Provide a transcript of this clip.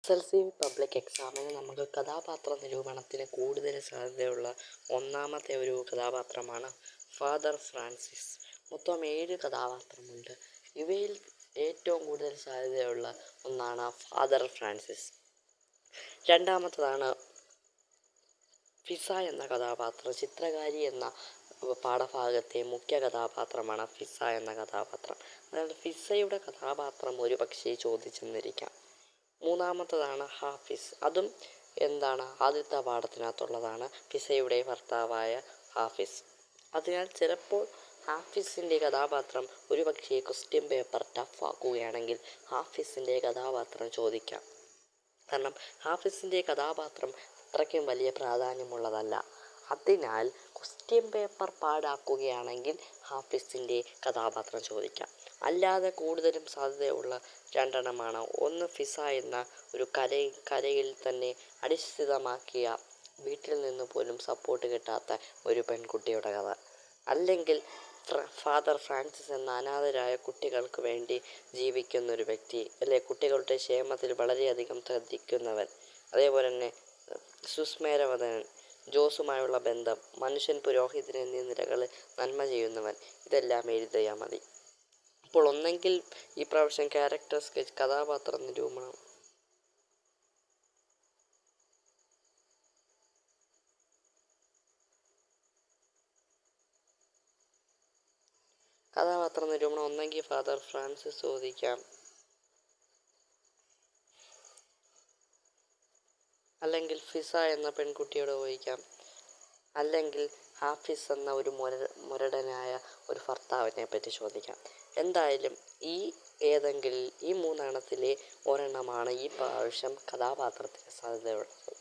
SSLC public എക്സാമിന് നമുക്ക് കഥാപാത്ര നിരൂപണത്തിന് കൂടുതൽ സാധ്യതയുള്ള ഒന്നാമത്തെ ഒരു കഥാപാത്രമാണ് ഫാദർ ഫ്രാൻസിസ്. മൊത്തം 7 കഥാപാത്രമുണ്ട്. ഇവയിൽ ഏറ്റവും കൂടുതൽ സാധ്യതയുള്ള ഒന്നാണ് ഫാദർ ഫ്രാൻസിസ്. രണ്ടാമത്തതാണ് ഫിസ എന്ന കഥാപാത്രം. ചിത്രകാരി എന്ന പാഠഭാഗത്തെ മുഖ്യ കഥാപാത്രമാണ് ഫിസ എന്ന കഥാപാത്രം. അതായത് ഫിസയുടെ കഥാപാത്രം ഒരു പക്ഷേ ചോദിച്ചെന്നിരിക്കാം. മൂന്നാമത്തതാണ് ഹാഫിസ്. അതും ആദ്യത്തെ പാഠത്തിനകത്തുള്ളതാണ്, ഫിസയുടെ ഭർത്താവായ ഹാഫിസ്. അതിനാൽ ചിലപ്പോൾ ഹാഫിസിൻ്റെ കഥാപാത്രം ഒരു പക്ഷേ ക്വസ്റ്റ്യൻ പേപ്പർ ടഫ് ആക്കുകയാണെങ്കിൽ ഹാഫിസിൻ്റെ കഥാപാത്രം ചോദിക്കാം. കാരണം ഹാഫിസിൻ്റെ കഥാപാത്രം അത്രയ്ക്കും വലിയ പ്രാധാന്യമുള്ളതല്ല. അതിനാൽ ക്വസ്റ്റ്യൻ പേപ്പർ പാടാക്കുകയാണെങ്കിൽ ഹാഫിസിൻ്റെ കഥാപാത്രം ചോദിക്കാം. അല്ലാതെ കൂടുതലും സാധ്യതയുള്ള രണ്ടെണ്ണമാണ്. ഒന്ന് ഫിസ എന്ന ഒരു കരയിൽ തന്നെ അടിസ്ഥിതമാക്കിയ, വീട്ടിൽ നിന്ന് പോലും സപ്പോർട്ട് കിട്ടാത്ത ഒരു പെൺകുട്ടിയുടെ കഥ. അല്ലെങ്കിൽ ഫാദർ ഫ്രാൻസിസ് എന്ന അനാഥരായ കുട്ടികൾക്ക് വേണ്ടി ജീവിക്കുന്നൊരു വ്യക്തി, അല്ലെ കുട്ടികളുടെ ക്ഷേമത്തിൽ വളരെയധികം ശ്രദ്ധിക്കുന്നവൻ. അതേപോലെ തന്നെ സുസ്മേരവദനൻ, ജോസുമായുള്ള ബന്ധം, മനുഷ്യൻ, പുരോഹിതൻ എന്നീ നിലകളിൽ നന്മ ചെയ്യുന്നവൻ. ഇതെല്ലാം എഴുതിയാൽ മതി. അപ്പോൾ ഒന്നെങ്കിൽ ഈ പ്രാവശ്യം ക്യാരക്ടർ സ്കെച്ച്, കഥാപാത്ര നിരൂപണം, ഒന്നെങ്കിൽ ഫാദർ ഫ്രാൻസിസ് ചോദിക്കാം, അല്ലെങ്കിൽ ഫിസ എന്ന പെൺകുട്ടിയോട് ചോദിക്കാം, അല്ലെങ്കിൽ ഹാഫിസ് എന്ന ഒരു മുരടനായ ഒരു ഭർത്താവിനെ പറ്റി ചോദിക്കാം. എന്തായാലും ഈ മൂന്നെണ്ണത്തിലെ ഒരെണ്ണമാണ് ഈ പ്രാവശ്യം കഥാപാത്രത്തിന് സാധ്യതയുള്ളത്.